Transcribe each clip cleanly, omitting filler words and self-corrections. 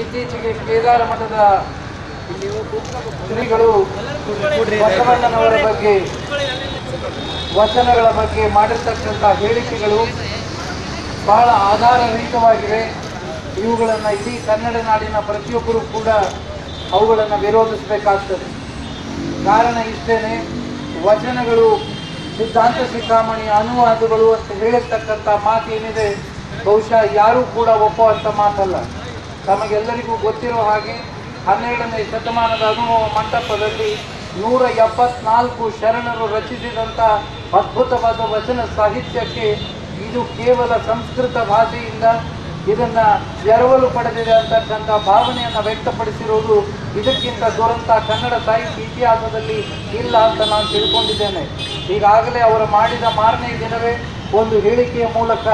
ಇತ್ತೀಚೆಗೆ ಕೇದಾರ ಮಠದ ಶ್ರೀಗಳು ಬಸವಣ್ಣನವರ ಬಗ್ಗೆ ವಚನಗಳ ಬಗ್ಗೆ ಮಾಡಿರ್ತಕ್ಕಂಥ ಹೇಳಿಕೆಗಳು ಬಹಳ ಆಧಾರರಹಿತವಾಗಿವೆ. ಇವುಗಳನ್ನು ಇಡೀ ಕನ್ನಡ ನಾಡಿನ ಪ್ರತಿಯೊಬ್ಬರೂ ಕೂಡ ಅವುಗಳನ್ನು ವಿರೋಧಿಸಬೇಕಾಗ್ತದೆ. ಕಾರಣ ಇಷ್ಟೇನೆ, ವಚನಗಳು ಸಿದ್ಧಾಂತ ಶಿಖಾಮಣಿ ಅನುವಾದಗಳು ಅಂತ ಹೇಳಿರ್ತಕ್ಕಂಥ ಮಾತೇನಿದೆ, ಬಹುಶಃ ಯಾರೂ ಕೂಡ ಒಪ್ಪುವಂಥ ಮಾತಲ್ಲ. ತಮಗೆಲ್ಲರಿಗೂ ಗೊತ್ತಿರೋ ಹಾಗೆ 12ನೇ ಶತಮಾನದ ಅನುಭವ ಮಂಟಪದಲ್ಲಿ 174 ಶರಣರು ರಚಿಸಿದಂಥ ಅದ್ಭುತವಾದ ವಚನ ಸಾಹಿತ್ಯಕ್ಕೆ ಇದು ಕೇವಲ ಸಂಸ್ಕೃತ ಭಾಷೆಯಿಂದ ಇದನ್ನು ಎರವಲು ಪಡೆದಿದೆ ಅಂತಕ್ಕಂಥ ಭಾವನೆಯನ್ನು ವ್ಯಕ್ತಪಡಿಸಿರುವುದು ಇದಕ್ಕಿಂತ ದುರಂತ ಕನ್ನಡ ಸಾಹಿತ್ಯ ಇತಿಹಾಸದಲ್ಲಿ ಇಲ್ಲ ಅಂತ ನಾನು ತಿಳ್ಕೊಂಡಿದ್ದೇನೆ. ಈಗಾಗಲೇ ಅವರು ಮಾಡಿದ ಮಾರನೇ ದಿನವೇ ಒಂದು ಹೇಳಿಕೆಯ ಮೂಲಕ,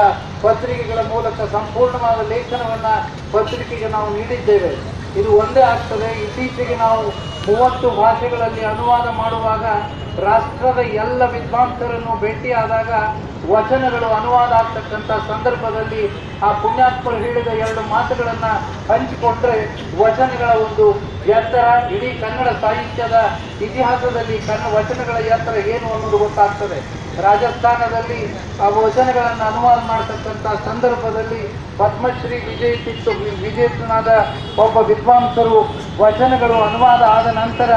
ಪತ್ರಿಕೆಗಳ ಮೂಲಕ ಸಂಪೂರ್ಣವಾದ ಲೇಖನವನ್ನು ಪತ್ರಿಕೆಗೆ ನಾವು ನೀಡಿದ್ದೇವೆ. ಇದು ಒಂದೇ ಆಗ್ತದೆ. ಇತ್ತೀಚೆಗೆ ನಾವು 30 ಭಾಷೆಗಳಲ್ಲಿ ಅನುವಾದ ಮಾಡುವಾಗ ರಾಷ್ಟ್ರದ ಎಲ್ಲ ವಿದ್ವಾಂಸರನ್ನು ಭೇಟಿಯಾದಾಗ ವಚನಗಳು ಅನುವಾದ ಆಗ್ತಕ್ಕಂಥ ಸಂದರ್ಭದಲ್ಲಿ ಆ ಪುಣ್ಯಾತ್ಮರು ಹೇಳಿದ 2 ಮಾತುಗಳನ್ನು ಹಂಚಿಕೊಂಡ್ರೆ ವಚನಗಳ ಒಂದು ಎತ್ತರ, ಇಡೀ ಕನ್ನಡ ಸಾಹಿತ್ಯದ ಇತಿಹಾಸದಲ್ಲಿ ವಚನಗಳ ಎತ್ತರ ಏನು ಅನ್ನೋದು ಗೊತ್ತಾಗ್ತದೆ. ರಾಜಸ್ಥಾನದಲ್ಲಿ ಆ ವಚನಗಳನ್ನು ಅನುವಾದ ಮಾಡತಕ್ಕಂಥ ಸಂದರ್ಭದಲ್ಲಿ ಪದ್ಮಶ್ರೀ ವಿಜೇತನಾದ ಒಬ್ಬ ವಿದ್ವಾಂಸರು ವಚನಗಳು ಅನುವಾದ ಆದ ನಂತರ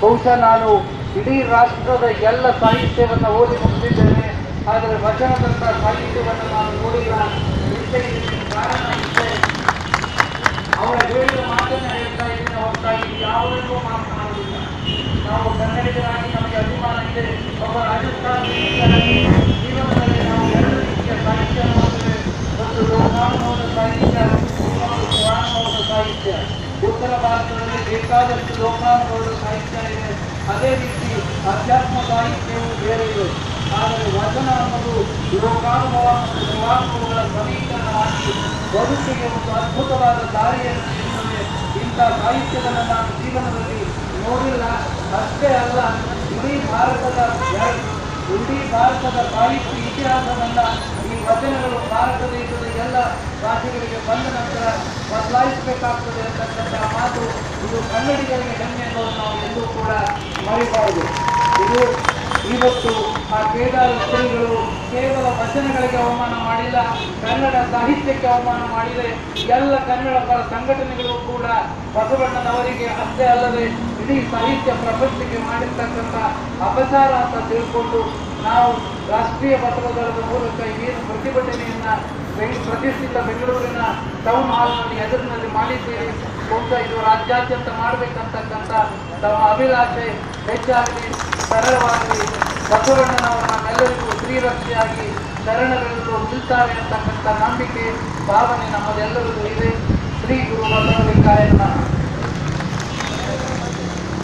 ಬಹುಶಃ ನಾನು ಇಡೀ ರಾಷ್ಟ್ರದ ಎಲ್ಲ ಸಾಹಿತ್ಯವನ್ನು ಓದಿ ಮುಗಿಸಿದ್ದೇನೆ, ಆದರೆ ವಚನದಂಥ ಸಾಹಿತ್ಯವನ್ನು ನಾನು ನೋಡಿಲ್ಲ. ಕಾರಣ ಇಷ್ಟೇ, ಅವರ ಹೇಳಿದ ಮಾತನ್ನು ಹೇಳ್ತಾ ಇದ್ದೇನೆ ಹೊರತಾಗಿ ಯಾವುದಕ್ಕೂ ಮಾತನಾಡುವುದಿಲ್ಲ. ನಾವು ಕನ್ನಡಿಗರಾಗಿ ನಮಗೆ ಅಭಿಮಾನ ಇದೆ. ಒಬ್ಬ ರಾಜಸ್ಥಾನದಲ್ಲಿ ಜೀವನದಲ್ಲಿ ನಾವು 2 ರೀತಿಯ ಸಾಹಿತ್ಯ ನೋಡಿದರೆ, ಒಂದು ಲೋಕಾನುಭವದ ಸಾಹಿತ್ಯ, ಇನ್ನೊಂದು ಪುರಾಣಭವದ ಸಾಹಿತ್ಯ. ಉತ್ತರ ಭಾರತದಲ್ಲಿ ಬೇಕಾದಷ್ಟು ಲೋಕಾನುಭವದ ಸಾಹಿತ್ಯ ಇದೆ, ಅದೇ ರೀತಿ ಅಧ್ಯಾತ್ಮ ಸಾಹಿತ್ಯವು ಬೇರೆ ಇದೆ. ಆದರೆ ವಚನ ಅನ್ನೋದು ಲೋಕಾನುಭವ ಮತ್ತು ಪುರಾಣಗಳ ಸಮೀಕರಣವಾಗಿ ಬದುಕಿಗೆ ಒಂದು ಅದ್ಭುತವಾದ ದಾರಿಯನ್ನು ನೀಡುತ್ತದೆ. ಇಂಥ ಸಾಹಿತ್ಯವನ್ನು ನಾನು ಜೀವನದಲ್ಲಿ ನೋಡಿಲ್ಲ. ಅಷ್ಟೇ ಅಲ್ಲ, ಇಡೀ ಭಾರತದ ಸಾಹಿತ್ಯ ಇತಿಹಾಸವನ್ನು ಈ ವಚನಗಳು ಭಾರತ ದೇಶದ ಎಲ್ಲ ಭಾಷೆಗಳಿಗೆ ಬಂದ ನಂತರ ಬದಲಾಯಿಸಬೇಕಾಗ್ತದೆ ಅಂತಕ್ಕಂಥ ಮಾತು ಇದು ಕನ್ನಡಿಗರಿಗೆ ಹೆಮ್ಮೆ ಅನ್ನೋದು ನಾವು ಎಲ್ಲೂ ಕೂಡ ಮರಿಬಾರದು. ಇದು ಇವತ್ತು ಆ ಕೇದಾರ ಶ್ರೀಗಳು ಕೇವಲ ವಚನಗಳಿಗೆ ಅವಮಾನ ಮಾಡಿಲ್ಲ, ಕನ್ನಡ ಸಾಹಿತ್ಯಕ್ಕೆ ಅವಮಾನ ಮಾಡಿದೆ. ಎಲ್ಲ ಕನ್ನಡ ಪರ ಸಂಘಟನೆಗಳು ಕೂಡ ಬಸವಣ್ಣನವರಿಗೆ ಅಷ್ಟೇ ಅಲ್ಲದೆ ಇಡೀ ಸಾಹಿತ್ಯ ಪ್ರಪಂಚಕ್ಕೆ ಮಾಡಿರ್ತಕ್ಕಂಥ ಅಪಚಾರ ಅಂತ ತಿಳ್ಕೊಂಡು ನಾವು ರಾಷ್ಟ್ರೀಯ ಬಸವದಳದ ಮೂಲಕ ಏನು ಪ್ರತಿಭಟನೆಯನ್ನು ಪ್ರತಿಷ್ಠಿತ ಬೆಂಗಳೂರಿನ ಟೌನ್ ಹಾಲ್ನಲ್ಲಿ ಎದುರಿನಲ್ಲಿ ಮಾಡಿದ್ದೀರಿ. ಬಹುಶಃ ಇದು ರಾಜ್ಯಾದ್ಯಂತ ಮಾಡಬೇಕಂತಕ್ಕಂಥ ತಮ್ಮ ಅಭಿಲಾಷೆ ಹೆಚ್ಚಾಗಲಿ, ಸರಳವಾಗಿ ಬಸವಣ್ಣನವರು ನಮ್ಮೆಲ್ಲರಿಗೂ ಶ್ರೀರಕ್ಷೆಯಾಗಿ ಶರಣರೆಲ್ಲರೂ ನಿಲ್ತಾರೆ ಅಂತಕ್ಕಂಥ ನಂಬಿಕೆ, ಭಾವನೆ ನಮ್ಮದೆಲ್ಲರಿಗೂ ಇದೆ. ಶ್ರೀ ಗುರು ಬಸವಲಿಂಗಾಯನ